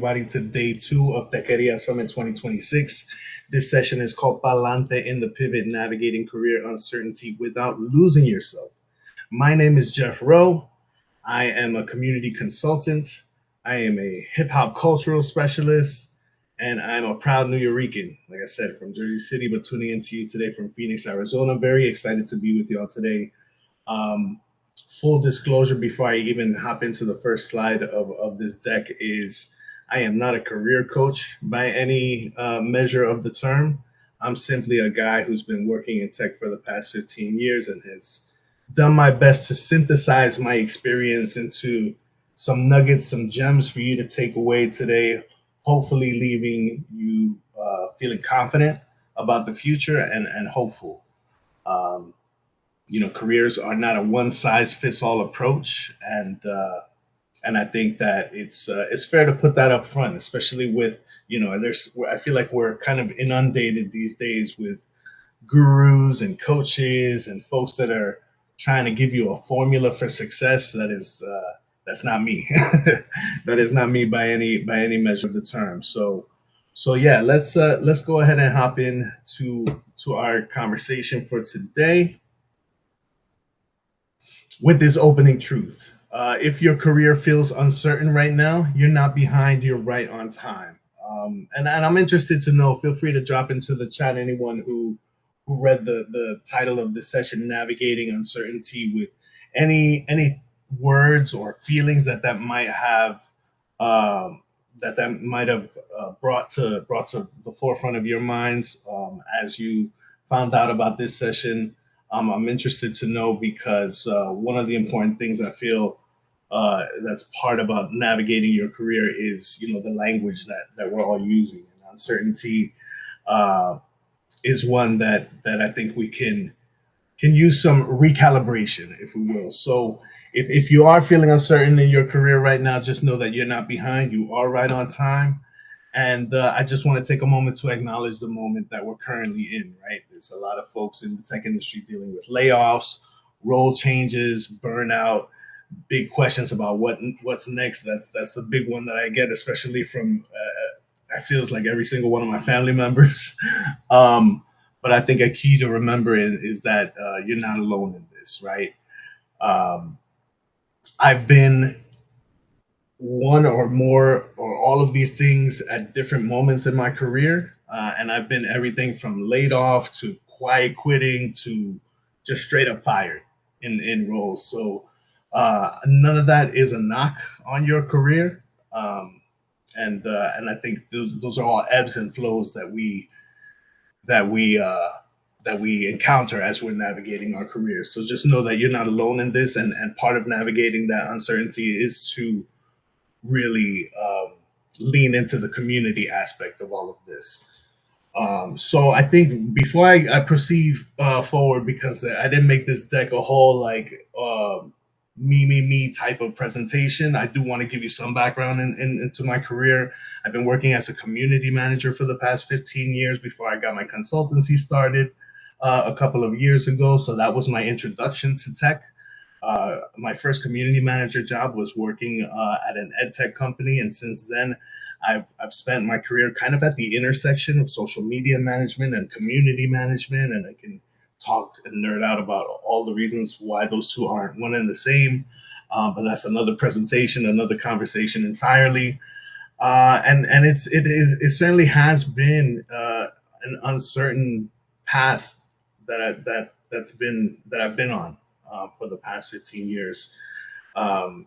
everybody to day two of Tequeria Summit 2026. This session is called Palante in the Pivot, Navigating Career Uncertainty Without Losing Yourself. My name is Jeff Rowe. I am a community consultant. I am a hip hop cultural specialist, and I'm a proud New Yorican, like I said, from Jersey City, but tuning into you today from Phoenix, Arizona. Very excited to be with y'all today. Um, Full disclosure before I even hop into the first slide of this deck is I am not a career coach by any measure of the term. I'm simply a guy who's been working in tech for the past 15 years and has done my best to synthesize my experience into some nuggets, some gems for you to take away today, hopefully leaving you feeling confident about the future and hopeful. Um, Careers are not a one size fits all approach, and I think that it's fair to put that up front, especially with there's I feel like we're kind of inundated these days with gurus and coaches and folks that are trying to give you a formula for success that's not me. That is not me by any measure of the term. So yeah, let's go ahead and hop in to our conversation for today with this opening truth. If your career feels uncertain right now, you're not behind, you're right on time. And I'm interested to know, feel free to drop into the chat anyone who read the title of this session, Navigating Uncertainty, with any words or feelings that might have brought to the forefront of your minds as you found out about this session. I'm interested to know because one of the important things I feel that's part about navigating your career is the language that we're all using. And uncertainty uh, is one that I think we can use some recalibration, if we will. So if you are feeling uncertain in your career right now, just know that you're not behind. You are right on time. And I just want to take a moment to acknowledge the moment that we're currently in, right? There's a lot of folks in the tech industry dealing with layoffs, role changes, burnout, big questions about what's next. That's the big one that I get, especially from I feels like every single one of my family members. um, but I think a key to remember is that you're not alone in this, right? Um, I've been one or more or all of these things at different moments in my career. And I've been everything from laid off to quiet quitting to just straight up fired in roles. So none of that is a knock on your career. And I think those are all ebbs and flows that we uh, that we encounter as we're navigating our careers. So just know that you're not alone in this, and part of navigating that uncertainty is to really lean into the community aspect of all of this. So I think before I proceed forward, because I didn't make this deck a whole like me type of presentation, I do want to give you some background into my career. I've been working as a community manager for the past 15 years before I got my consultancy started a couple of years ago. So that was my introduction to tech. My first community manager job was working at an ed tech company, and since then, I've spent my career kind of at the intersection of social media management and community management, and I can talk and nerd out about all the reasons why those two aren't one and the same. But that's another presentation, another conversation entirely. And it certainly has been an uncertain path that I've been on for the past 15 years. Um,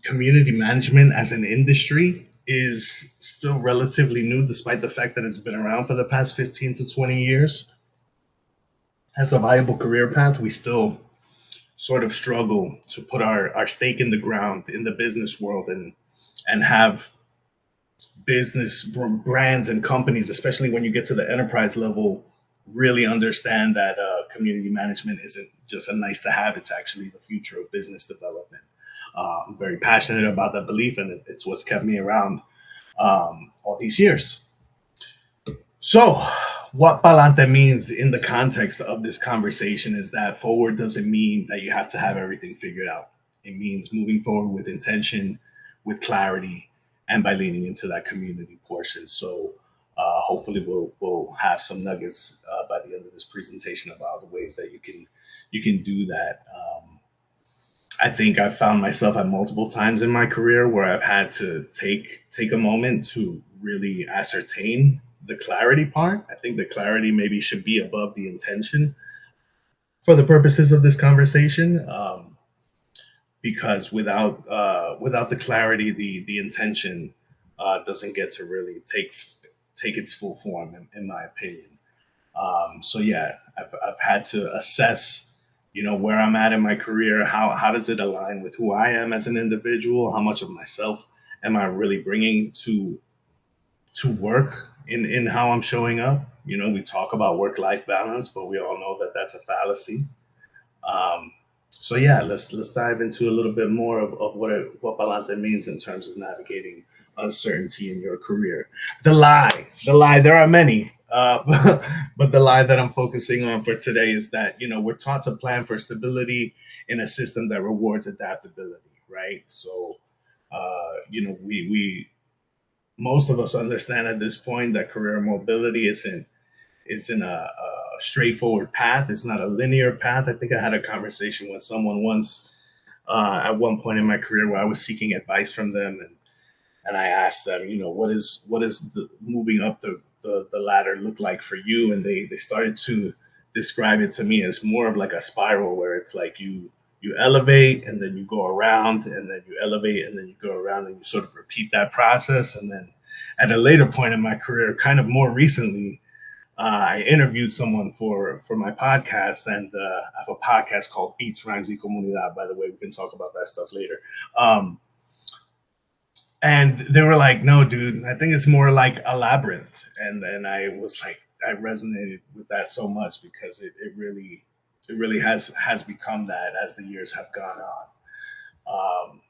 Community management as an industry is still relatively new, despite the fact that it's been around for the past 15 to 20 years. As a viable career path, we still sort of struggle to put our stake in the ground in the business world and have brands and companies, especially when you get to the enterprise level, really understand that community management isn't just a nice to have, it's actually the future of business development. I'm very passionate about that belief, and it's what's kept me around all these years. So, what palante means in the context of this conversation is that forward doesn't mean that you have to have everything figured out. It means moving forward with intention, with clarity, and by leaning into that community portion. So hopefully we'll have some nuggets by the end of this presentation about the ways that you can do that. I think I've found myself at multiple times in my career where I've had to take a moment to really ascertain the clarity part. I think the clarity maybe should be above the intention for the purposes of this conversation, because without the clarity, the intention doesn't get to really take its full form, in my opinion. So yeah, I've had to assess, where I'm at in my career. How does it align with who I am as an individual? How much of myself am I really bringing to work in how I'm showing up? We talk about work life balance, but we all know that that's a fallacy. Um, so yeah, let's dive into a little bit more of what Balante means in terms of navigating uncertainty in your career. The lie. There are many, but the lie that I'm focusing on for today is that we're taught to plan for stability in a system that rewards adaptability, right? So, we most of us understand at this point that career mobility isn't a straightforward path. It's not a linear path. I think I had a conversation with someone once at one point in my career where I was seeking advice from them, and I asked them, what is the moving up the ladder look like for you? And they started to describe it to me as more of like a spiral where it's like you elevate and then you go around and then you elevate and then you go around and you sort of repeat that process. And then at a later point in my career, kind of more recently, I interviewed someone for my podcast, and I have a podcast called Beats Rhymes y Comunidad. By the way, we can talk about that stuff later. And they were like, "No, dude, I think it's more like a labyrinth." And I was like, I resonated with that so much because it really has become that as the years have gone on.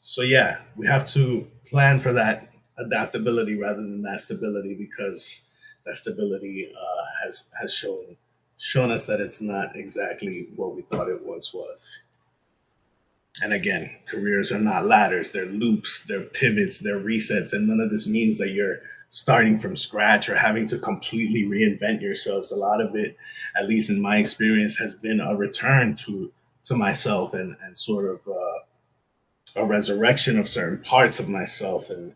So yeah, we have to plan for that adaptability rather than that stability, because that stability has shown us that it's not exactly what we thought it once was. And again, careers are not ladders; they're loops, they're pivots, they're resets, and none of this means that you're starting from scratch or having to completely reinvent yourselves. A lot of it, at least in my experience, has been a return to myself, and sort of a resurrection of certain parts of myself, and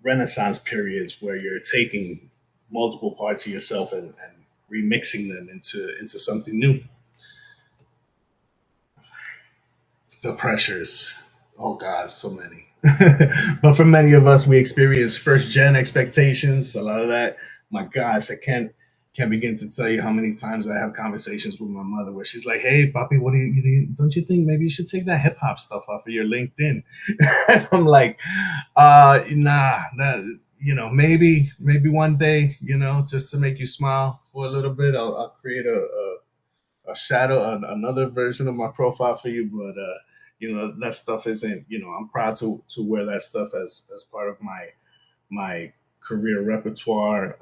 renaissance periods where you're taking multiple parts of yourself and remixing them into something new. The pressures, oh god, so many. But for many of us, we experience first gen expectations. A lot of that, my gosh, I can't begin to tell you how many times I have conversations with my mother where she's like, "Hey, Poppy, what do don't you think maybe you should take that hip hop stuff off of your LinkedIn?" And I'm like, nah, that, maybe one day, just to make you smile for a little bit, I'll create a shadow, another version of my profile for you. But that stuff isn't. I'm proud to wear that stuff as part of my career repertoire,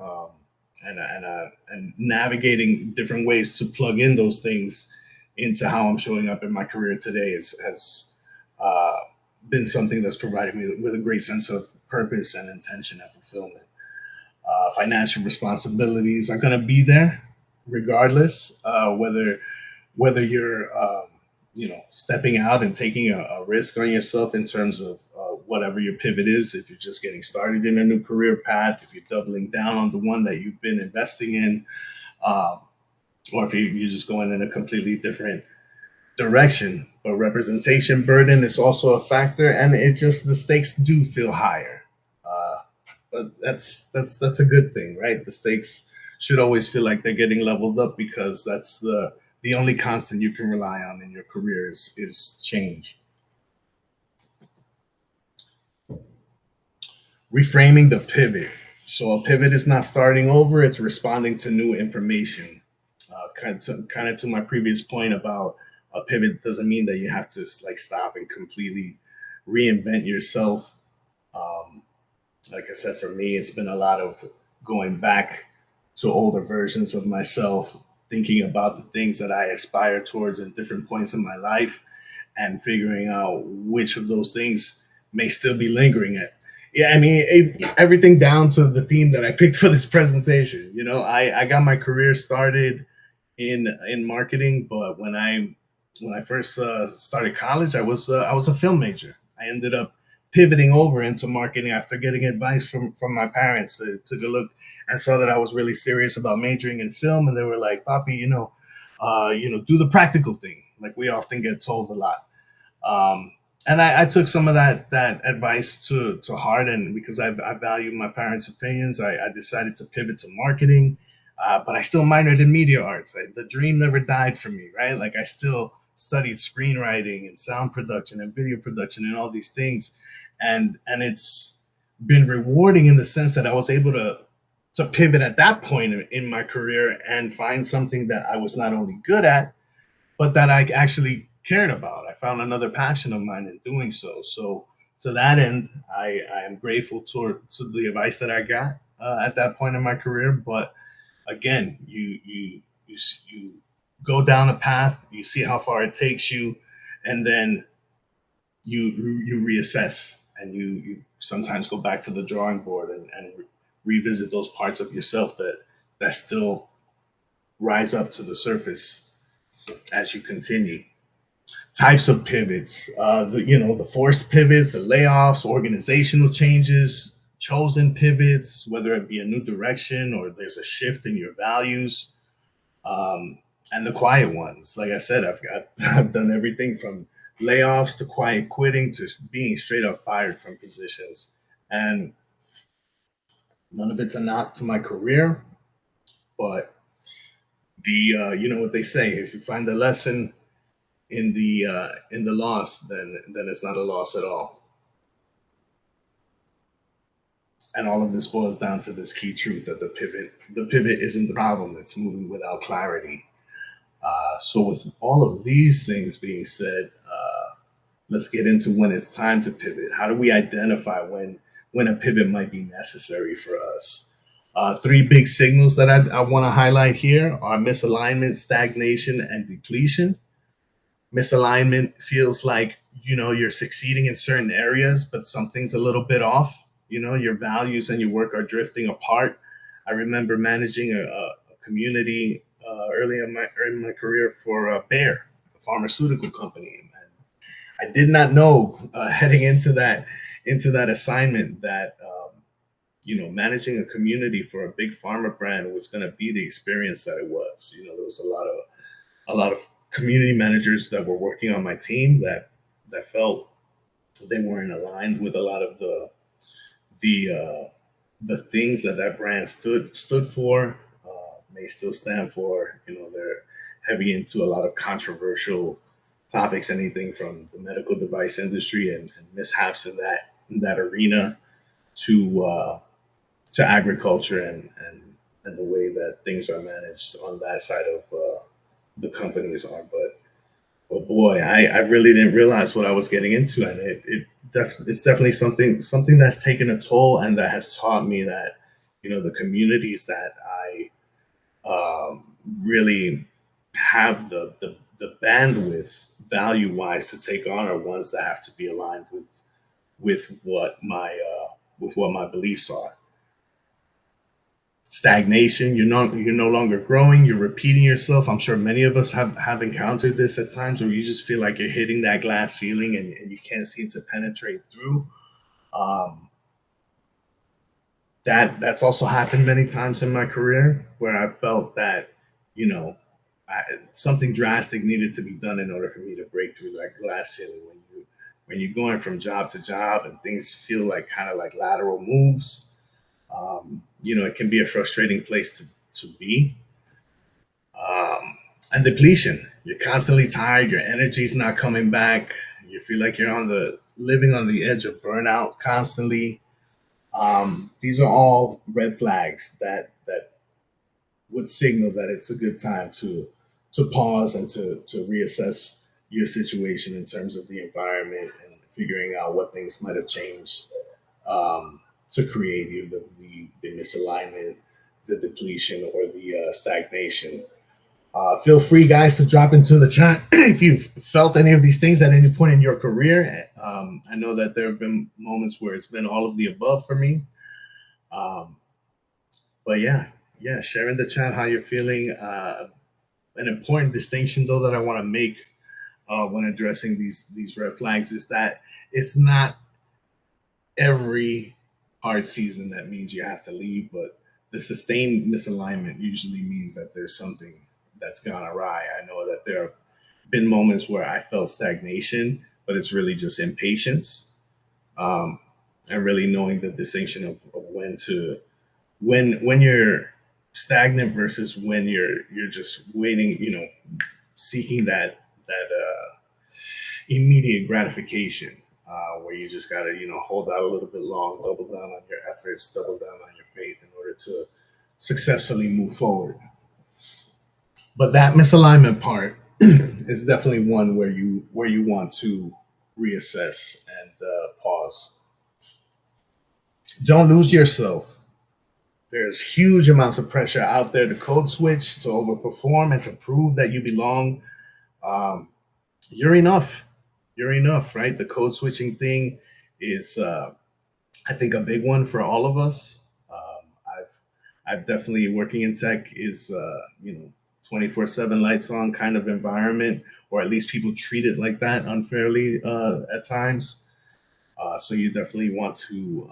and navigating different ways to plug in those things into how I'm showing up in my career today has uh, been something that's provided me with a great sense of purpose and intention and fulfillment. Financial responsibilities are going to be there regardless, whether you're stepping out and taking a risk on yourself in terms of whatever your pivot is. If you're just getting started in a new career path, if you're doubling down on the one that you've been investing in, um, or if you're just going in a completely different direction. But representation burden is also a factor, and the stakes do feel higher. Uh, but that's a good thing, right? The stakes should always feel like they're getting leveled up, because that's the only constant you can rely on in your career is change. Reframing the pivot. So a pivot is not starting over; it's responding to new information. Kind of to my previous point about a pivot doesn't mean that you have to like stop and completely reinvent yourself. Um, like I said, for me, it's been a lot of going back to older versions of myself, thinking about the things that I aspire towards at different points in my life, and figuring out which of those things may still be lingering at. Yeah, I mean, everything down to the theme that I picked for this presentation. I got my career started in marketing, but when I first started college, I was a film major. I ended up pivoting over into marketing after getting advice from my parents. They took a look and saw that I was really serious about majoring in film, and they were like, "Papi, do the practical thing." Like we often get told a lot. Um, and I took some of that advice to heart, and because I value my parents' opinions, I decided to pivot to marketing. But I still minored in media arts. The dream never died for me, right? Like I still studied screenwriting and sound production and video production and all these things, and it's been rewarding in the sense that I was able to pivot at that point in my career and find something that I was not only good at, but that I actually cared about. I found another passion of mine in doing so. So to that end, I am grateful to the advice that I got at that point in my career. But again, you go down a path, you see how far it takes you, and then you reassess, and you sometimes go back to the drawing board and revisit those parts of yourself that still rise up to the surface as you continue. Types of pivots, the forced pivots, the layoffs, organizational changes, chosen pivots, whether it be a new direction or there's a shift in your values, and the quiet ones. Like I said, I've done everything from layoffs to quiet quitting to being straight up fired from positions, and none of it's a knock to my career, but you know what they say: if you find the lesson in the loss, then it's not a loss at all. And all of this boils down to this key truth that the pivot isn't the problem; it's moving without clarity. So, with all of these things being said, let's get into when it's time to pivot. How do we identify when a pivot might be necessary for us? Three big signals that I want to highlight here are misalignment, stagnation, and depletion. Misalignment feels like you're succeeding in certain areas, but something's a little bit off. Your values and your work are drifting apart. I remember managing a community early in my career for Bayer, a pharmaceutical company, and I did not know heading into that assignment that managing a community for a big pharma brand was going to be the experience that it was. There was a lot of community managers that were working on my team that felt they weren't aligned with a lot of the things that brand stood for, may still stand for. They're heavy into a lot of controversial topics, anything from the medical device industry and mishaps in that arena to agriculture and the way that things are managed on that side of the companies are. But boy, I really didn't realize what I was getting into, and it's definitely something that's taken a toll and that has taught me that the communities that really have the bandwidth value wise to take on are ones that have to be aligned with what my beliefs are. Stagnation, you're no longer growing, you're repeating yourself. I'm sure many of us have encountered this at times where you just feel like you're hitting that glass ceiling and you can't seem to penetrate through. um, that's also happened many times in my career where I felt that you know I, something drastic needed to be done in order for me to break through that glass ceiling. When you're going from job to job and things feel like kind of like lateral moves, it can be a frustrating place to be. And depletion, you're constantly tired, your energy's not coming back, you feel like you're on the living on the edge of burnout constantly. These are all red flags that would signal that it's a good time to pause and to reassess your situation in terms of the environment and figuring out what things might have changed to create either the misalignment, the depletion, or the stagnation. Feel free, guys, to drop into the chat if you've felt any of these things at any point in your career. I know that there have been moments where it's been all of the above for me. Um, but yeah, yeah, share in the chat how you're feeling. An important distinction, though, that I want to make when addressing these red flags is that it's not every hard season that means you have to leave, but the sustained misalignment usually means that there's something that's gone awry. I know that there have been moments where I felt stagnation, but it's really just impatience, um, and really knowing the distinction of when to when you're stagnant versus when you're just waiting, seeking that immediate gratification, where you just got to hold out a little bit long, double down on your efforts, double down on your faith in order to successfully move forward. But that misalignment part is definitely one where you want to reassess and pause. Don't lose yourself. There's huge amounts of pressure out there to code switch, to overperform, and to prove that you belong. Um, you're enough. You're enough, right? The code switching thing is, I think, a big one for all of us. I've definitely working in tech is, 24/7 lights on kind of environment, or at least people treat it like that unfairly at times. So you definitely want to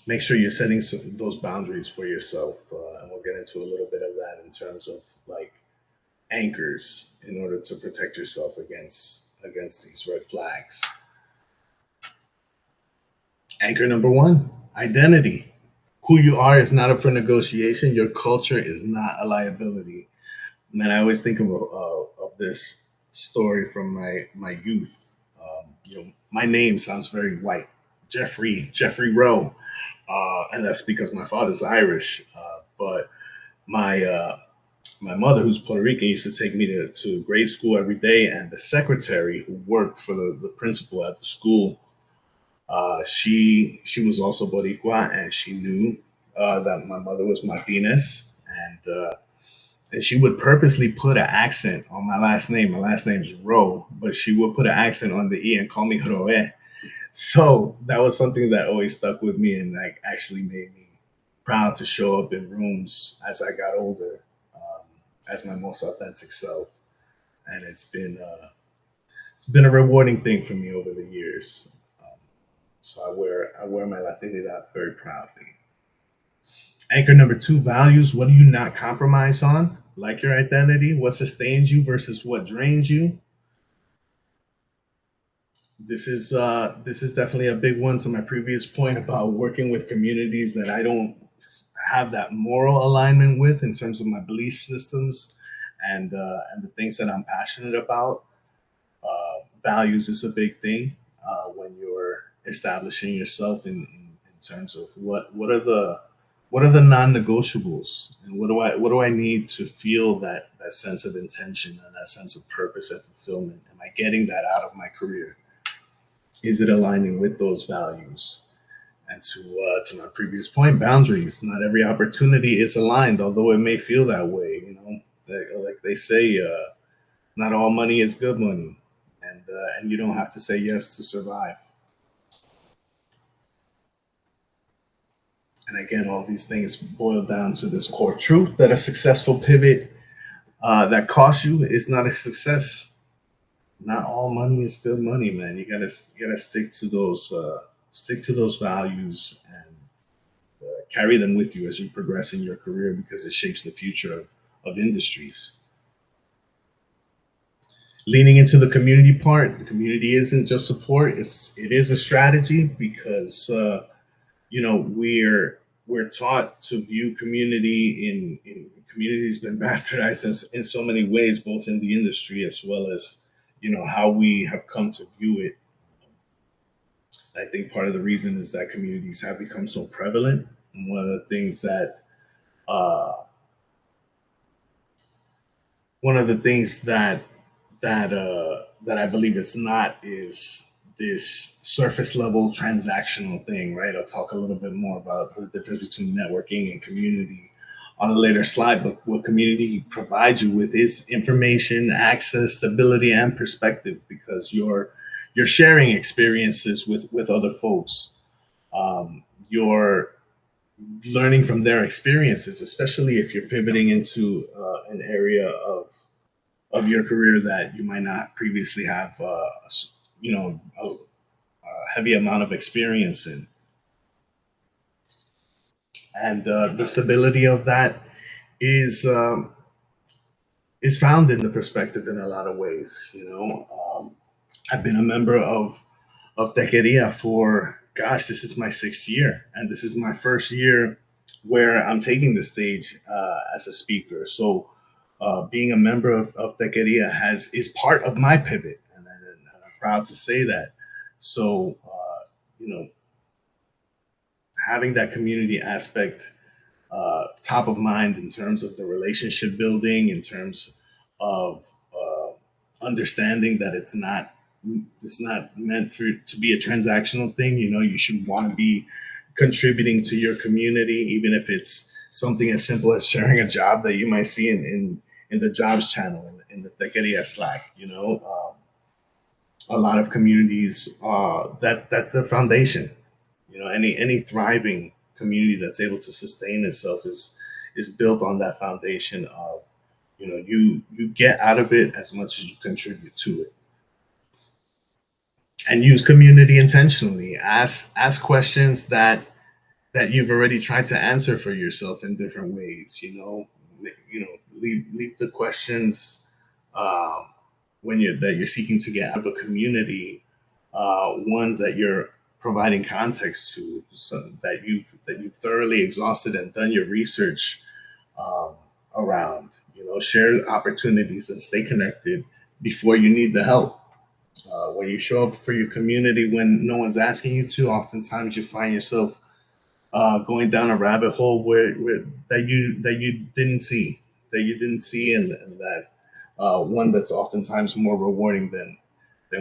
make sure you're setting those boundaries for yourself, and we'll get into a little bit of that in terms of like anchors in order to protect yourself against these red flags. Anchor number one: identity. Who you are is not up for negotiation. Your culture is not a liability. Man, I always think of this story from my youth. My name sounds very white, Jeffrey Rowe, and that's because my father's Irish. But my my mother, who's Puerto Rican, used to take me to grade school every day, and the secretary who worked for the principal at the school, she was also Boricua, and she knew that my mother was Martinez, and she would purposely put an accent on my last name. My last name is Rowe, but she would put an accent on the E and call me Roe. So that was something that always stuck with me and like actually made me proud to show up in rooms as I got older, as my most authentic self. And it's been a rewarding thing for me over the years. Um, so I wear my Latinidad very proudly. Anchor number two: values. What do you not compromise on? Like your identity, what sustains you versus what drains you. This is definitely a big one to my previous point about working with communities that I don't have that moral alignment with in terms of my belief systems and the things that I'm passionate about. Values is a big thing when you're establishing yourself in terms of what are the non-negotiables, and what do I need to feel that sense of intention and that sense of purpose and fulfillment. Am I getting that out of my career? Is it aligning with those values? And to my previous point, boundaries. Not every opportunity is aligned, although it may feel that way. Like they say, not all money is good money, and you don't have to say yes to survive. And again, all these things boil down to this core truth that a successful pivot that costs you is not a success. Not all money is good money, man. You gotta stick to those values and carry them with you as you progress in your career because it shapes the future of industries. Leaning into the community part, the community isn't just support; it is a strategy because we're taught to view community in community's been bastardized in so many ways, both in the industry as well as how we have come to view it. I think part of the reason is that communities have become so prevalent. And uh, one of the things that I believe it's not is this surface level transactional thing, right? I'll talk a little bit more about the difference between networking and community. on a later slide, but what community provides you with is information, access, stability, and perspective because you're sharing experiences with other folks. You're learning from their experiences, especially if you're pivoting into an area of your career that you might not previously have, a heavy amount of experience in, and the stability of that is is found in the perspective in a lot of ways. I've been a member of Tequeria for, gosh, this is my sixth year, and this is my first year where I'm taking the stage as a speaker. So, being a member of Tequeria is part of my pivot, and I'm proud to say that. So, you know, having that community aspect top of mind in terms of the relationship building, in terms of understanding that it's not meant for to be a transactional thing. You should want to be contributing to your community, even if it's something as simple as sharing a job that you might see in the jobs channel in the Tequeria Slack. A lot of communities that's the foundation. Any thriving community that's able to sustain itself is built on that foundation of you get out of it as much as you contribute to it, and use community intentionally. Ask questions that you've already tried to answer for yourself in different ways. Leave the questions um, when you're seeking to get out of a community, ones that you're providing context to, so that you've thoroughly exhausted and done your research um, around. Share opportunities and stay connected before you need the help. When you show up for your community when no one's asking you to, oftentimes you find yourself going down a rabbit hole where that you didn't see, and that one that's oftentimes more rewarding than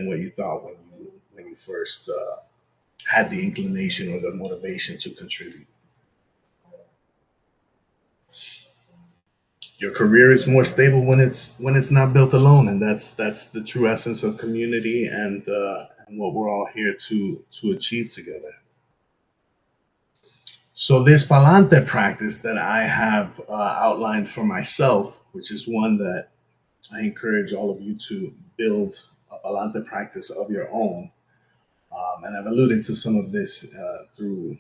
what you thought when you first had the inclination or the motivation to contribute. Your career is more stable when it's not built alone, and that's the true essence of community, and what we're all here to achieve together. So this palante practice that I have outlined for myself, which is one that I encourage all of you to build a palante practice of your own. And I've alluded to some of this through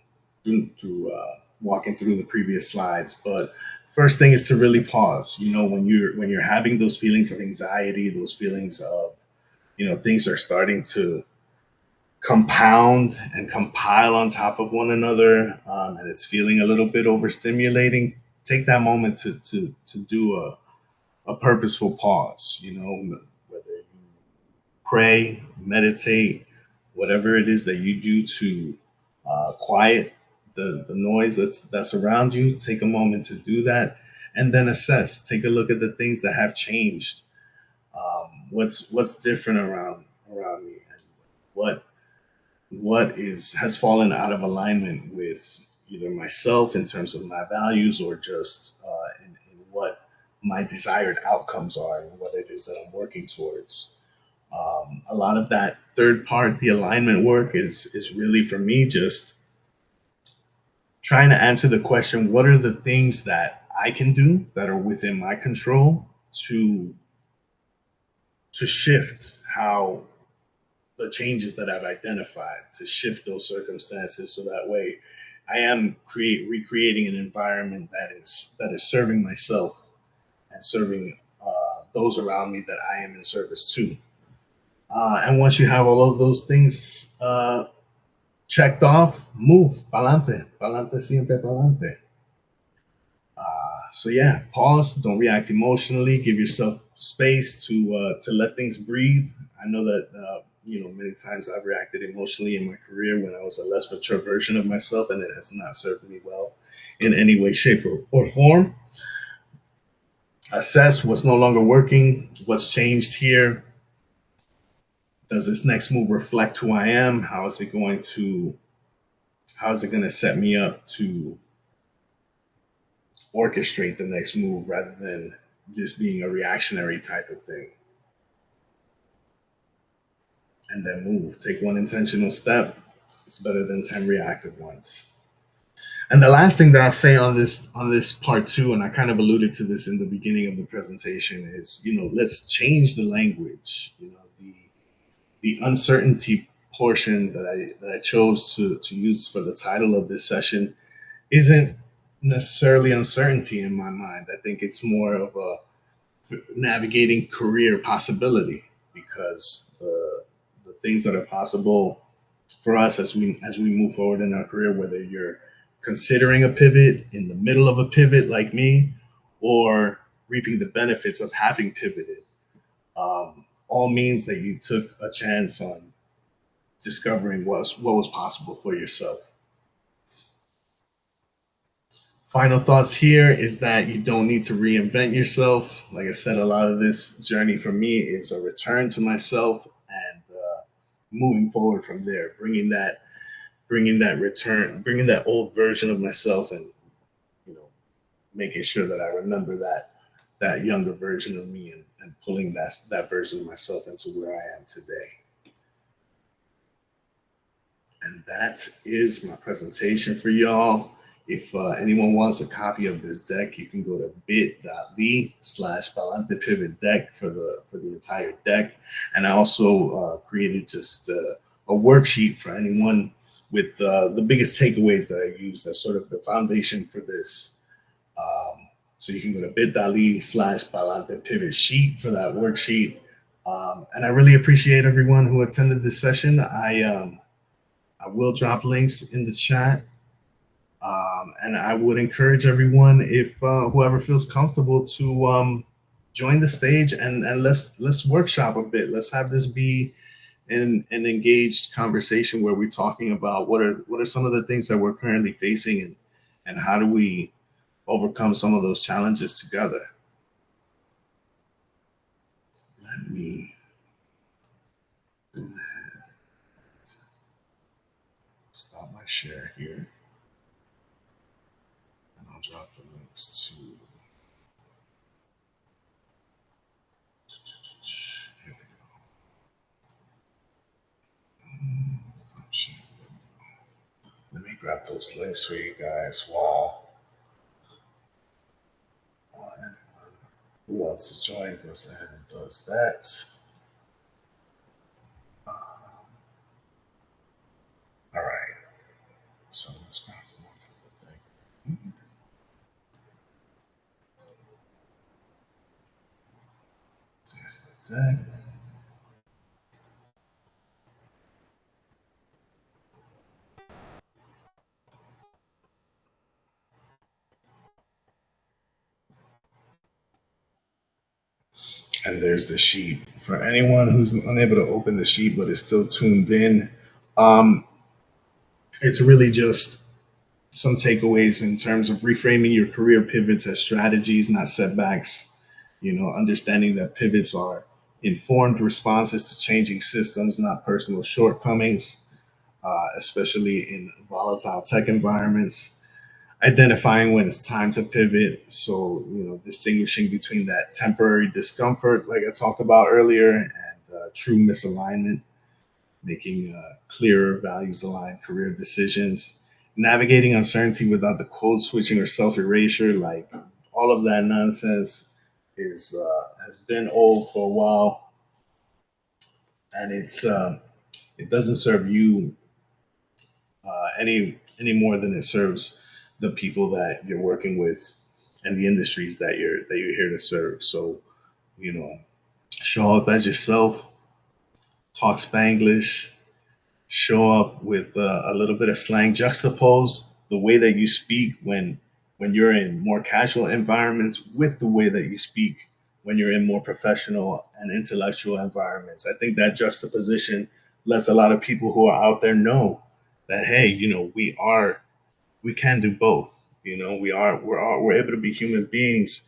walking through the previous slides. But first thing is to really pause. When you're having those feelings of anxiety, those feelings of things are starting to compound and compile on top of one another, and it's feeling a little bit overstimulating. Take that moment to do a purposeful pause. Whether you pray, meditate, whatever it is that you do to quiet the noise that's around you. Take a moment to do that, and then assess. Take a look at the things that have changed. What's different around me, and what is has fallen out of alignment with either myself in terms of my values, or just in what my desired outcomes are and what it is that I'm working towards. A lot of that third part, the alignment work, is really for me just trying to answer the question: what are the things that I can do that are within my control to shift how the changes that I've identified, to shift those circumstances, so that way I am recreating an environment that is serving myself and serving those around me that I am in service to. And once you have all of those things checked off, move, pa'lante, pa'lante siempre pa'lante. So yeah, pause. Don't react emotionally. Give yourself space to let things breathe. I know that many times I've reacted emotionally in my career when I was a less mature version of myself, and it has not served me well in any way, shape, or form. Assess what's no longer working, what's changed here. Does this next move reflect who I am? How is it going to set me up to orchestrate the next move rather than this being a reactionary type of thing. And then move. Take one intentional step. It's better than 10 reactive ones. And the last thing that I'll say on this part two, and I kind of alluded to this in the beginning of the presentation, is let's change the language. The uncertainty portion that I chose to use for the title of this session isn't necessarily uncertainty in my mind. I think it's more of a navigating career possibility because the things that are possible for us as we move forward in our career, whether you're considering a pivot, in the middle of a pivot like me, or reaping the benefits of having pivoted, all means that you took a chance on discovering what was possible for yourself. Final thoughts here is that you don't need to reinvent yourself. Like I said, a lot of this journey for me is a return to myself and moving forward from there, bringing that old version of myself, and you know, making sure that I remember that younger version of me, and pulling that version of myself into where I am today. And that is my presentation for y'all. If anyone wants a copy of this deck, you can go to bit.ly/Palante Pivot Deck for the entire deck. And I also created just a worksheet for anyone with the biggest takeaways that I use as sort of the foundation for this. So you can go to bit.ly/Palante Pivot Sheet for that worksheet. And I really appreciate everyone who attended this session. I will drop links in the chat. And I would encourage everyone, if whoever feels comfortable, to join the stage, and let's workshop a bit. Let's have this be an engaged conversation where we're talking about what are some of the things that we're currently facing, and how do we overcome some of those challenges together. Let me stop my share here, and I'll drop the links to. Here we go. Stop sharing. Let me grab those links for you guys while anyone who wants to join goes ahead and does that. All right. So let's grab the one for the thing. There's the deck. And there's the sheet. For anyone who's unable to open the sheet but is still tuned in, um, it's really just some takeaways in terms of reframing your career pivots as strategies, not setbacks. Understanding that pivots are informed responses to changing systems, not personal shortcomings, especially in volatile tech environments. Identifying when it's time to pivot. So, distinguishing between that temporary discomfort, like I talked about earlier, and true misalignment, making clearer, values aligned career decisions, navigating uncertainty without the code switching or self erasure. Like all of that nonsense is has been old for a while, and it doesn't serve you any more than it serves the people that you're working with and the industries that you're here to serve. So, you know, show up as yourself, talk Spanglish, show up with a little bit of slang, juxtapose the way that you speak when you're in more casual environments with the way that you speak when you're in more professional and intellectual environments. I think that juxtaposition lets a lot of people who are out there know that, hey, we can do both. We're able to be human beings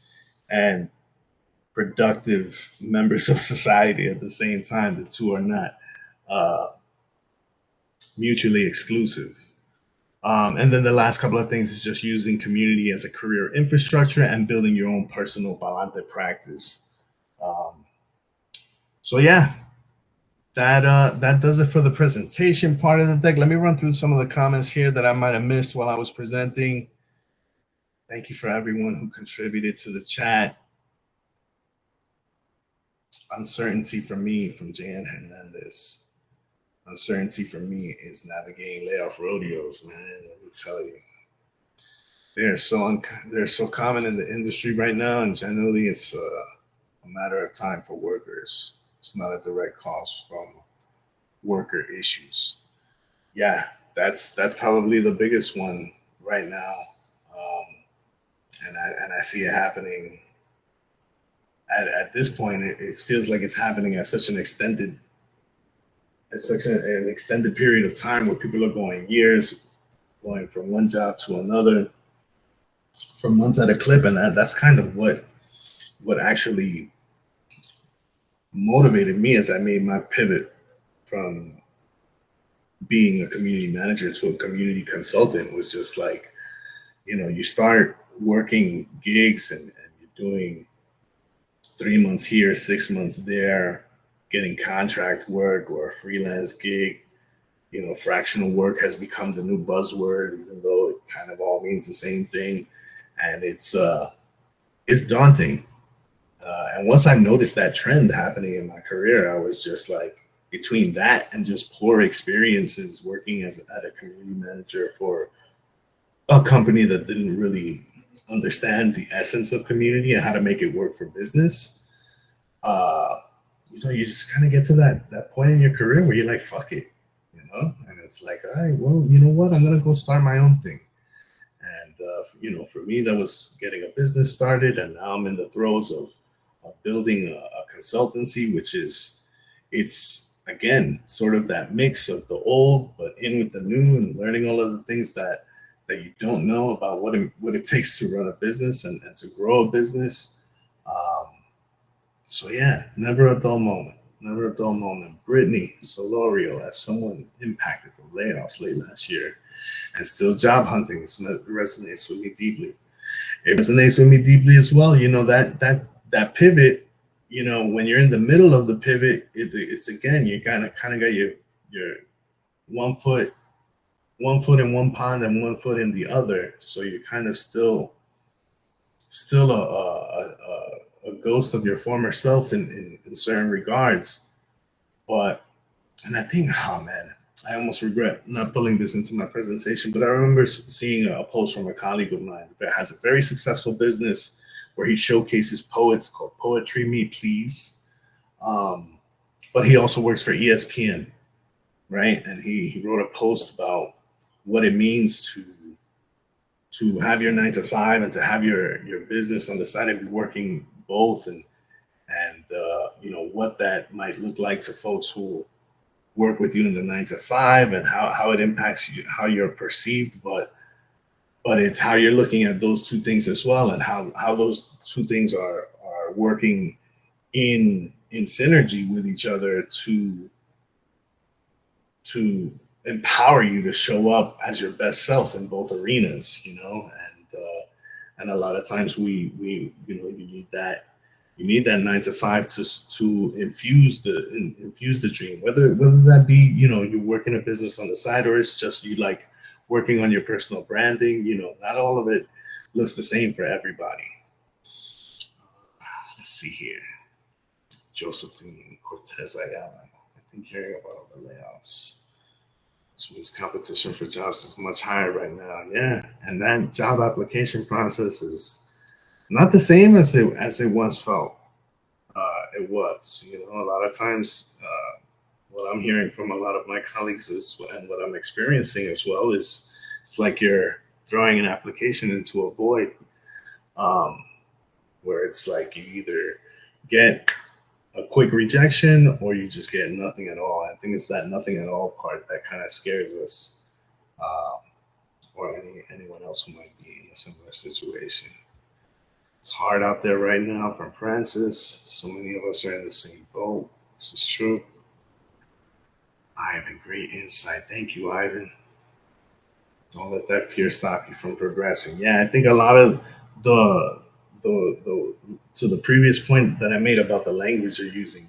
and productive members of society at the same time. The two are not uh, mutually exclusive. And then the last couple of things is just using community as a career infrastructure and building your own personal Balante practice. Um, so yeah, that does it for the presentation part of the deck. Let me run through some of the comments here that I might have missed while I was presenting. Thank you for everyone who contributed to the chat. Uncertainty for me from Jan Hernandez. Uncertainty for me is navigating layoff rodeos, man. Let me tell you, they're so common in the industry right now, and generally, it's a matter of time for workers. It's not a direct cause from worker issues. Yeah, that's probably the biggest one right now, and I see it happening at this point. It feels like it's happening at such an extended period of time where people are going years, going from one job to another for months at a clip, and that's kind of what actually motivated me as I made my pivot from being a community manager to a community consultant. Was just like, you start working gigs, and you're doing 3 months here, 6 months there, getting contract work or a freelance gig. Fractional work has become the new buzzword, even though it kind of all means the same thing, and it's daunting. And once I noticed that trend happening in my career, I was just like, between that and just poor experiences working at a community manager for a company that didn't really understand the essence of community and how to make it work for business. Uh, you just kind of get to that point in your career where you're like, fuck it, and it's like, all right, well, you know what? I'm gonna go start my own thing. And for me, that was getting a business started, and now I'm in the throes of building a consultancy, which is it's again sort of that mix of the old but in with the new, and learning all of the things that you don't know about what it takes to run a business and to grow a business. Um, so yeah, never a dull moment. Never a dull moment. Brittany Solorio, as someone impacted from layoffs late last year and still job hunting, this resonates with me deeply. It resonates with me deeply as well. That pivot. When you're in the middle of the pivot, it's again you kind of got your one foot one foot in one pond and one foot in the other. So you're kind of still a ghost of your former self in certain regards. But and I think, oh man, I almost regret not pulling this into my presentation, but I remember seeing a post from a colleague of mine that has a very successful business where he showcases poets called Poetry Me Please. Um, but he also works for ESPN, right? And he wrote a post about what it means to have your 9 to 5 and to have your business on the side and be working both, and what that might look like to folks who work with you in the 9 to 5, and how it impacts you, how you're perceived, but it's how you're looking at those two things as well, and how those two things are working in synergy with each other to empower you to show up as your best self in both arenas, and a lot of times we you need that 9 to 5 to infuse the dream, whether that be you work in a business on the side, or it's just you like working on your personal branding. Not all of it looks the same for everybody. Let's see here. Josephine Cortez Ayala. I think hearing about all the layoffs, which means competition for jobs is much higher right now. Yeah, and that job application process is not the same as it once felt. It was, a lot of times. What I'm hearing from a lot of my colleagues is, and what I'm experiencing as well, is it's like you're throwing an application into a void, um, where it's like you either get a quick rejection or you just get nothing at all. I think it's that nothing at all part that kind of scares us, um, or anyone else who might be in a similar situation. It's hard out there right now from Francis. So many of us are in the same boat. This is true. Ivan, great insight. Thank you, Ivan. Don't let that fear stop you from progressing. Yeah, I think a lot of the the to the previous point that I made about the language you're using,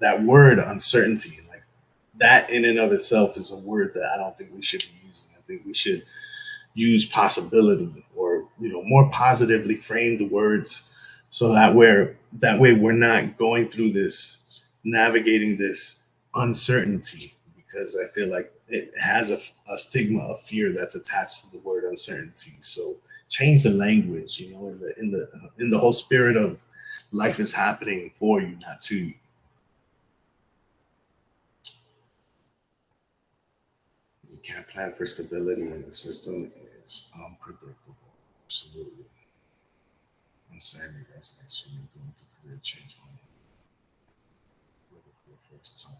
that word uncertainty, like that in and of itself is a word that I don't think we should be using. I think we should use possibility, or more positively frame the words, so that way we're not going through this, navigating this uncertainty, because I feel like it has a stigma of fear that's attached to the word uncertainty. So change the language, in the whole spirit of life is happening for you, not to you. You can't plan for stability when the system is unpredictable. Absolutely. Insanity resonates for me going through career change, whether for the first time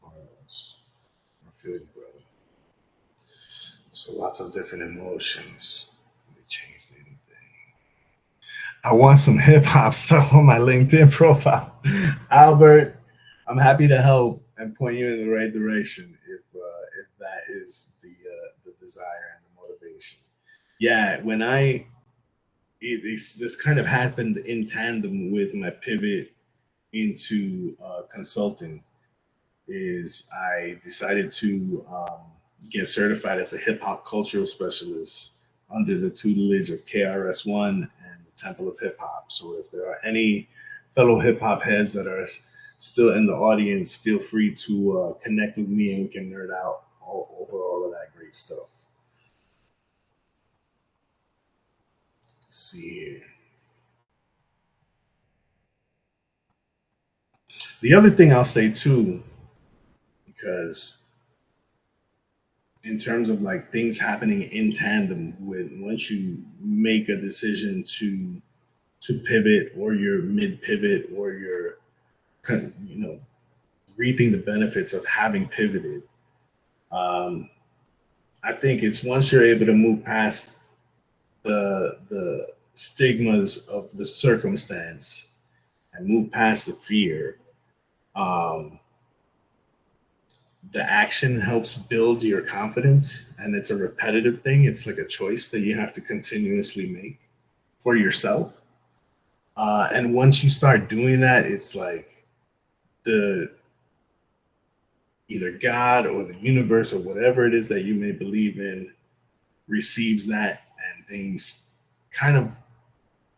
or else. I feel you, brother. So lots of different emotions. They changed anything. I want some hip hop stuff on my LinkedIn profile. Albert, I'm happy to help and point you in the right direction if that is the desire and the motivation. Yeah, this kind of happened in tandem with my pivot into consulting. Is I decided to get certified as a hip hop cultural specialist under the tutelage of KRS-One and the Temple of Hip Hop. So if there are any fellow hip hop heads that are still in the audience, feel free to connect with me and we can nerd out over all of that great stuff. Let's see here. The other thing I'll say too, because in terms of like things happening in tandem with, once you make a decision to pivot, or you're mid pivot, or you're reaping the benefits of having pivoted. um, I think it's once you're able to move past the stigmas of the circumstance and move past the fear. um, the action helps build your confidence, and it's a repetitive thing. It's like a choice that you have to continuously make for yourself. And once you start doing that, it's like the either God or the universe or whatever it is that you may believe in receives that, and things kind of,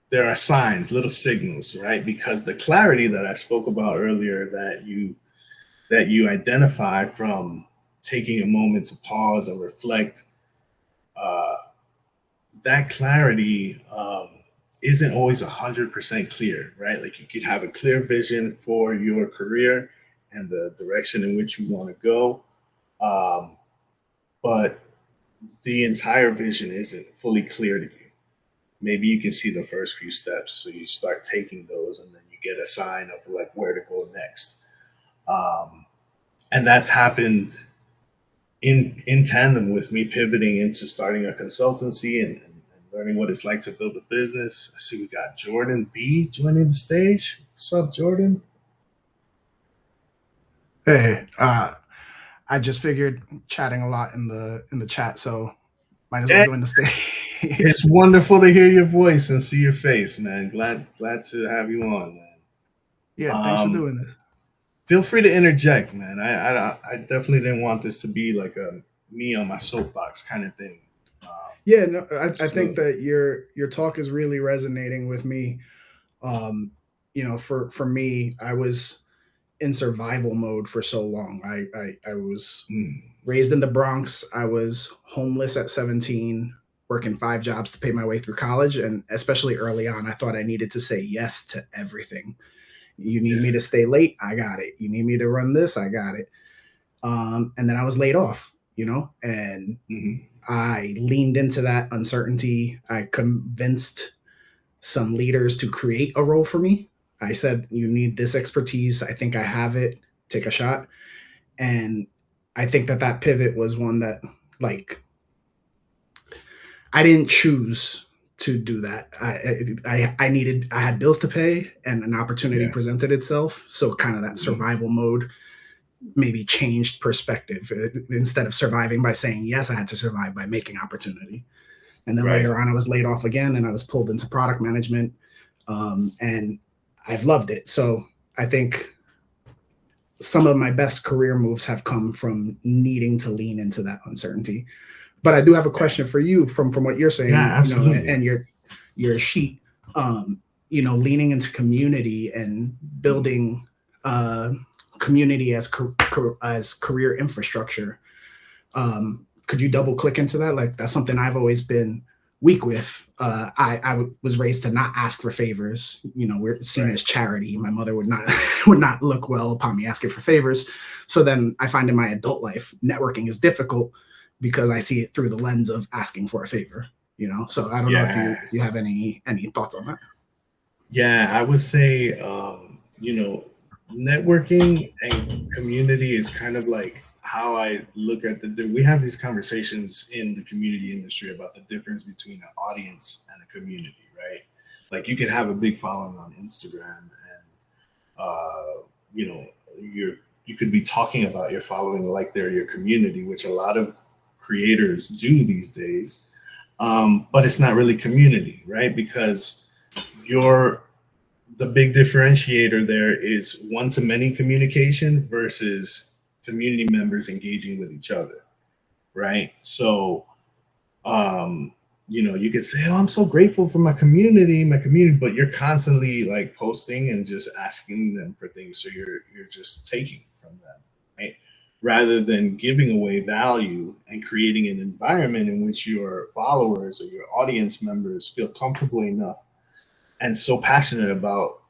there are signs, little signals, right? Because the clarity that I spoke about earlier, that you identify from taking a moment to pause and reflect, uh, that clarity isn't always 100% clear, right? Like you could have a clear vision for your career and the direction in which you want to go, um, but the entire vision isn't fully clear to you. Maybe you can see the first few steps, so you start taking those, and then you get a sign of like where to go next. Um, and that's happened in tandem with me pivoting into starting a consultancy, and learning what it's like to build a business. I see we got Jordan B joining the stage. What's up, Jordan? Hey, I just figured chatting a lot in the chat, so might as well Hey, join the stage. it's wonderful to hear your voice and see your face, man. Glad to have you on, man. Yeah, thanks for Um, doing this. Feel free to interject, man. I definitely didn't want this to be like a me on my soapbox kind of thing. Yeah, no, I think So, that your talk is really resonating with me. Um, for me, I was in survival mode for so long. I was mm, raised in the Bronx. I was homeless at 17, working 5 jobs to pay my way through college, and especially early on, I thought I needed to say yes to everything. You need me yeah. to stay late? I got it. You need me to run this? I got it. And then I was laid off, and Hmm. I leaned into that uncertainty. I convinced some leaders to create a role for me. I said, you need this expertise. I think I have it. Take a shot. And I think that that pivot was one that, like, I didn't choose to do that. I had bills to pay and an opportunity Yeah. presented itself. So kind of that Hmm. survival mode maybe changed perspective. Instead of surviving by saying yes, I had to survive by making opportunity. And then Right. later on, I was laid off again, and I was pulled into product management, and I've loved it. So I think some of my best career moves have come from needing to lean into that uncertainty. But I do have a Yeah. question for you from what you're Yeah, saying, absolutely. and your sheet, um, leaning into community and building uh, community as career infrastructure. Could you double click into that? Like that's something I've always been weak with. I was raised to not ask for favors. We're seen Right. as charity. My mother would not would not look well upon me asking for favors. So then I find in my adult life, networking is difficult because I see it through the lens of asking for a favor. So I don't know if Yeah. you have any thoughts on that. Yeah, I would say, networking and community is kind of like how I look at we have these conversations in the community industry about the difference between an audience and a community, right? Like you can have a big following on Instagram and, you know, you could be talking about your following like they're your community, which a lot of creators do these days. But it's not really community, right? Because you're the big differentiator there is one to many communication versus community members engaging with each other, right? So, um, you could say, "Oh, I'm so grateful for my community," but you're constantly like posting and just asking them for things, so you're just taking from them, right? Rather than giving away value and creating an environment in which your followers or your audience members feel comfortable enough and so passionate about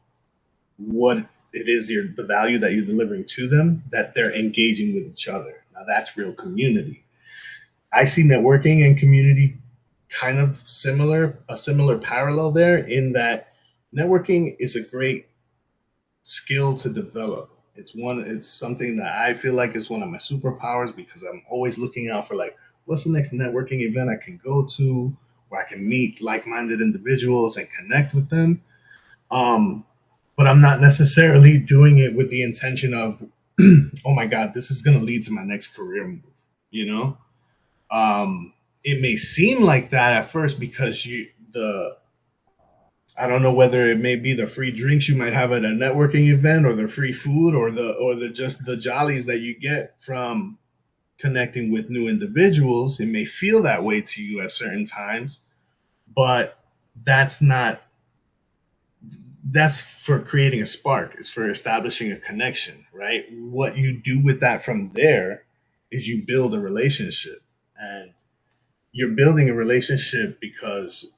what it is the value that you're delivering to them that they're engaging with each other. Now that's real community. I see networking and community kind of a similar parallel there in that networking is a great skill to develop. It's something that I feel like is one of my superpowers because I'm always looking out for like what's the next networking event I can go to where I can meet like-minded individuals and connect with them. Um, but I'm not necessarily doing it with the intention of, oh my God, this is going to lead to my next career move. You know, it may seem like that at first because I don't know whether it may be the free drinks you might have at a networking event or the free food or the just the jollies that you get from connecting with new individuals. It may feel that way to you at certain times, but that's not that's for creating a spark. It's for establishing a connection, right? What you do with that from there is you build a relationship, and you're building a relationship because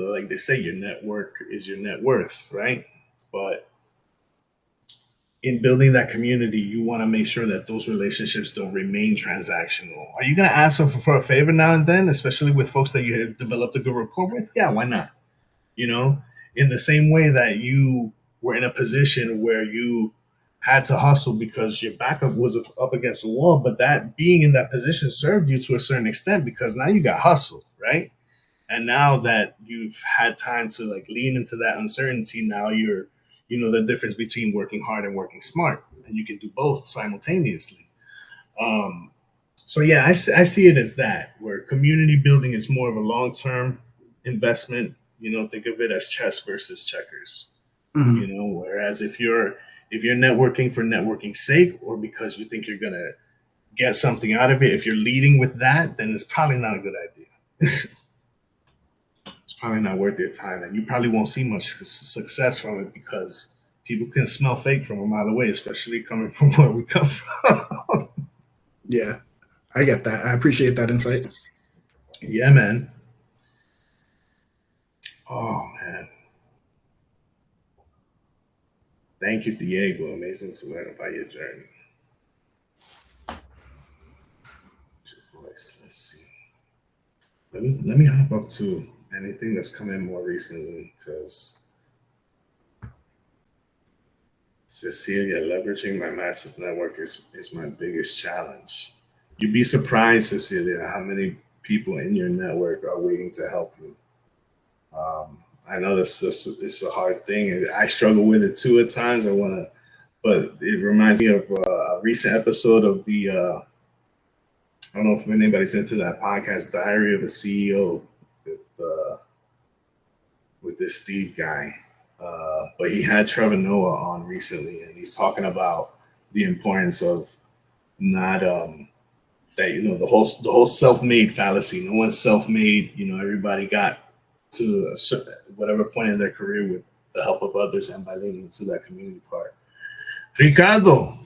like they say, your network is your net worth, right? But in building that community, you want to make sure that those relationships don't remain transactional. Are you going to ask for a favor now and then, especially with folks that you have developed a good rapport with? Yeah, why not? you know, in the same way that you were in a position where you had to hustle because your backup was up against the wall, but that being in that position served you to a certain extent because now you got hustled, right? And now that you've had time to like lean into that uncertainty, now you know the difference between working hard and working smart, and you can do both simultaneously. Um, so yeah, I see it as that, where community building is more of a long term investment. Think of it as chess versus checkers. Mhm. Whereas if you're networking for networking's sake or because you think you're gonna get something out of it, if you're leading with that, then it's probably not a good idea. It's probably not worth your time, and you probably won't see much success from it because people can smell fake from a mile away, especially coming from where we come from. Yeah, I get that. I appreciate that insight. Yeah, man. Oh man. Thank you, Diego. Amazing to learn about your journey. Your voice. Let's see. Let me hop up to anything that's come in more recently because Cecilia, leveraging my massive network is my biggest challenge. You'd be surprised, Cecilia, how many people in your network are waiting to help you. I know this is a hard thing, and I struggle with it too at times. I want to But it reminds me of a recent episode of the I don't know if anybody's into that podcast, Diary of a CEO, with with this Steve guy. But he had Trevor Noah on recently, and he's talking about the importance of not that the whole self-made fallacy. No one's self-made. Everybody got to a certain, whatever point in their career with the help of others and by leaning into that community part. Ricardo,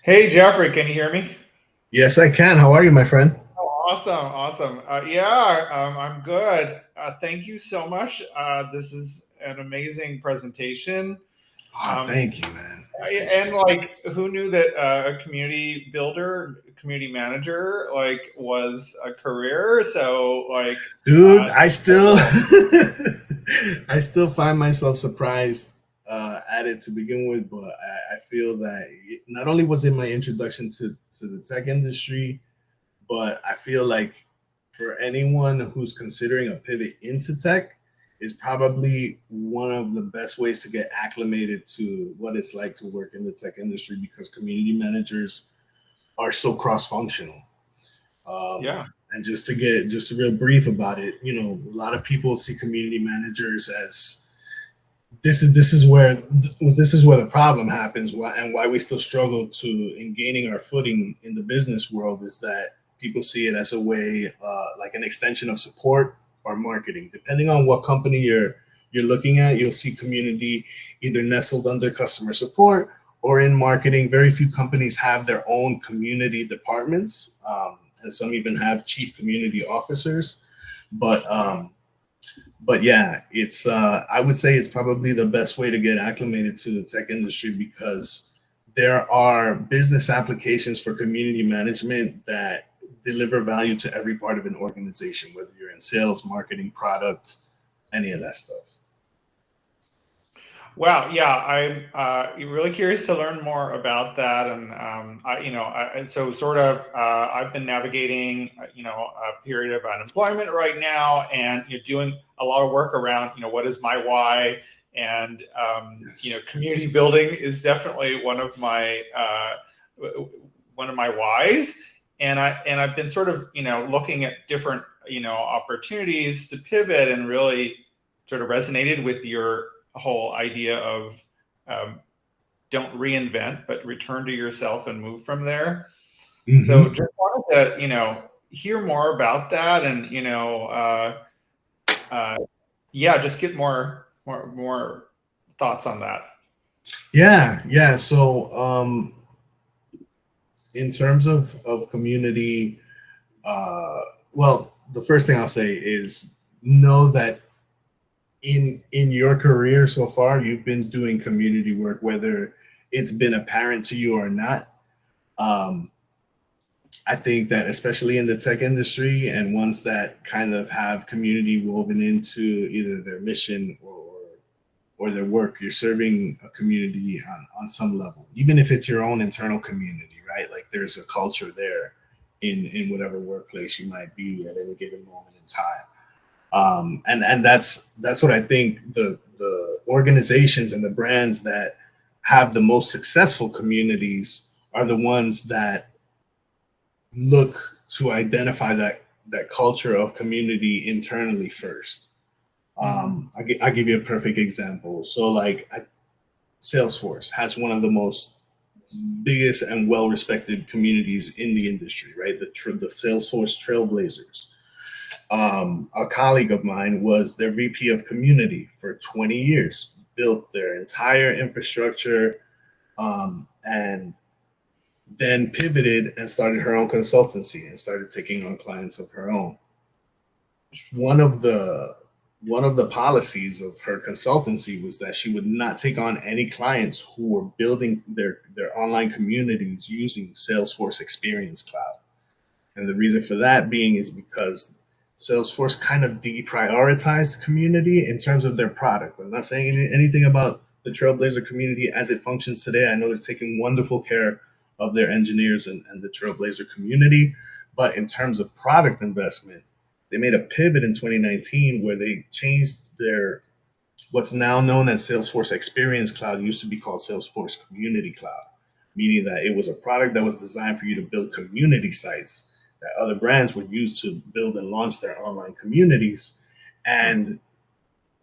Hey Jeffrey, can you hear me? yes, I can. How are you, my friend? Oh, awesome, awesome. Yeah, I'm good. Thank you so much. This is an amazing presentation. Ah, Um, thank you, man. I and appreciate it. like, who knew that a community builder, community manager, like, was a career? So, like, Dude, uh, I still I still find myself surprised at it to begin with, but I feel that not only was it my introduction to the tech industry, but I feel like for anyone who's considering a pivot into tech is probably one of the best ways to get acclimated to what it's like to work in the tech industry because community managers are so cross-functional. yeah, And just to get just real brief about it, a lot of people see community managers as this is where the problem happens, and why we still struggle to in gaining our footing in the business world is that people see it as a way, like an extension of support or marketing. Depending on what company you're looking at, you'll see community either nestled under customer support or in marketing. Very few companies have their own community departments, and some even have chief community officers. But yeah. yeah, it's I would say it's probably the best way to get acclimated to the tech industry because there are business applications for community management that deliver value to every part of an organization, whether you're in sales, marketing, product, any of that stuff. Wow, yeah, I'm really curious to learn more about that, and and so sort of, I've been navigating, a period of unemployment right now, and you're doing a lot of work around, what is my why, and Yes. community building is definitely one of my whys, and I've been sort of, looking at different, opportunities to pivot, and really sort of resonated with your whole idea of, um, don't reinvent, but return to yourself and move from there. So Hmm. just wanted to, hear more about that, and uh, yeah, just get more thoughts on that. Yeah, yeah. So, in terms of community, well, the first thing I'll say is know that in your career so far, you've been doing community work, whether it's been apparent to you or not. Um, I think that especially in the tech industry and ones that kind of have community woven into either their mission or their work, you're serving a community on some level, even if it's your own internal community, right? Like there's a culture there in whatever workplace you might be at any given moment in time. And that's what I think the organizations and the brands that have the most successful communities are the ones that look to identify that culture of community internally first. Hmm. I'll give you a perfect example. So, like, Salesforce has one of the most biggest and well respected communities in the industry, right? The Salesforce Trailblazers. A colleague of mine was their VP of community for 20 years, built their entire infrastructure, and then pivoted and started her own consultancy and started taking on clients of her own. One of the one of the policies of her consultancy was that she would not take on any clients who were building their online communities using Salesforce Experience Cloud. And the reason for that being is because Salesforce kind of deprioritized community in terms of their product. I'm not saying anything about the Trailblazer community as it functions today. I know they're taking wonderful care of their engineers and the Trailblazer community. But in terms of product investment, they made a pivot in 2019 where they changed their what's now known as Salesforce Experience Cloud used to be called Salesforce Community Cloud, meaning that it was a product that was designed for you to build community sites that other brands would use to build and launch their online communities. And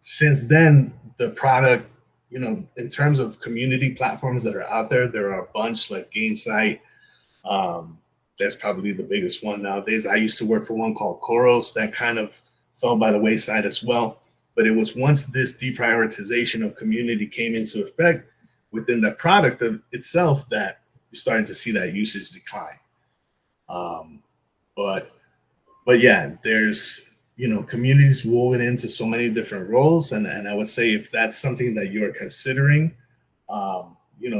since then, the product, in terms of community platforms that are out there, there are a bunch like Gainsight. Um, that's probably the biggest one nowadays. I used to work for one called Koros that kind of fell by the wayside as well. But it was once this deprioritization of community came into effect within the product of itself that you're starting to see that usage decline. Um, but but yeah, there's communities woven into so many different roles, and I would say if that's something that you're considering,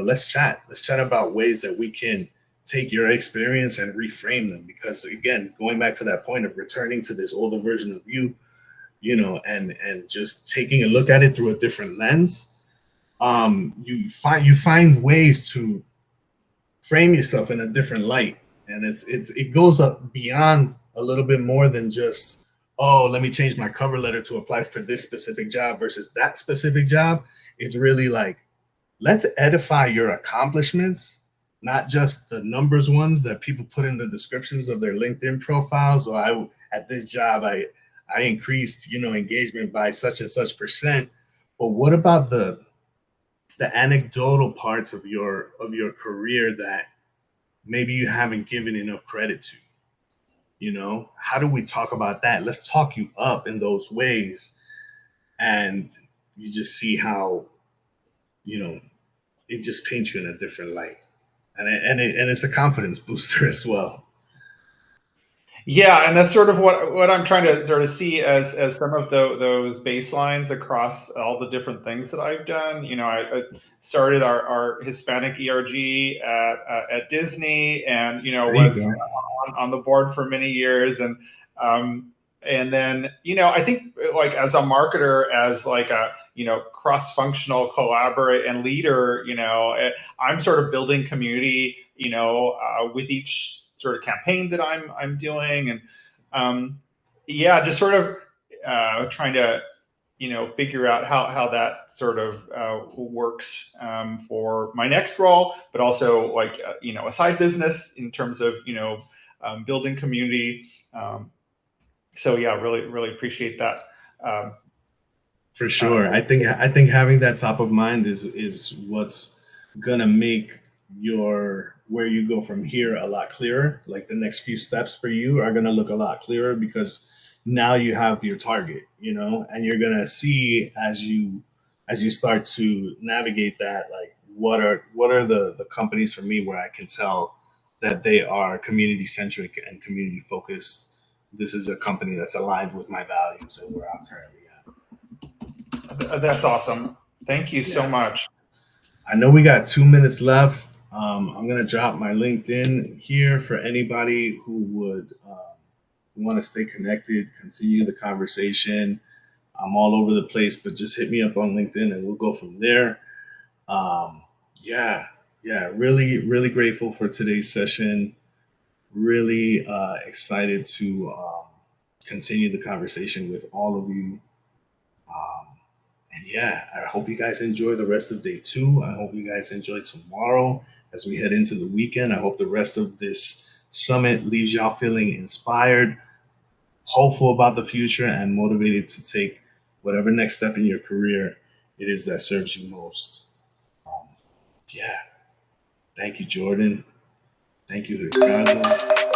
let's chat. Let's chat about ways that we can take your experience and reframe them. Because again, going back to that point of returning to this older version of you, and just taking a look at it through a different lens, you find ways to frame yourself in a different light, and it goes up beyond a little bit more than just, oh, let me change my cover letter to apply for this specific job versus that specific job. It's really like, let's edify your accomplishments, not just the numbers ones that people put in the descriptions of their LinkedIn profiles. Or I at this job I increased engagement by such and such percent. But what about the anecdotal parts of your career that maybe you haven't given enough credit to? How do we talk about that? Let's talk you up in those ways, and you just see how you know it just paints you in a different light, and it's a confidence booster as well. Yeah, and that's sort of what I'm trying to sort of see as some of those baselines across all the different things that I've done. I started our Hispanic ERG at Disney, and There you was go. on the board for many years, and then I think like as a marketer, as like a cross functional collaborate and leader, I'm sort of building community, with each sort of campaign that I'm doing, and yeah, just sort of trying to figure out how that sort of works for my next role, but also like a side business in terms of building community. So yeah, really appreciate that. Um, For uh, sure. I think having that top of mind is what's gonna make your where you go from here a lot clearer. Like the next few steps for you are gonna look a lot clearer because now you have your target, and you're gonna see as you start to navigate that, like what are the companies for me where I can tell that they are community centric and community focused. This is a company that's aligned with my values and where I'm currently at. that's awesome. Thank you so Yeah. much. I know we got 2 minutes left. I'm gonna drop my LinkedIn here for anybody who would want to stay connected, continue the conversation. I'm all over the place, but just hit me up on LinkedIn and we'll go from there. Um, yeah, yeah, really, really grateful for today's session. Really excited to continue the conversation with all of you. Um, And yeah, I hope you guys enjoy the rest of day two. I hope you guys enjoy tomorrow as we head into the weekend. I hope the rest of this summit leaves y'all feeling inspired, hopeful about the future, and motivated to take whatever next step in your career it is that serves you most. Um, yeah. Thank you, Jordan. Thank you, Ricardo.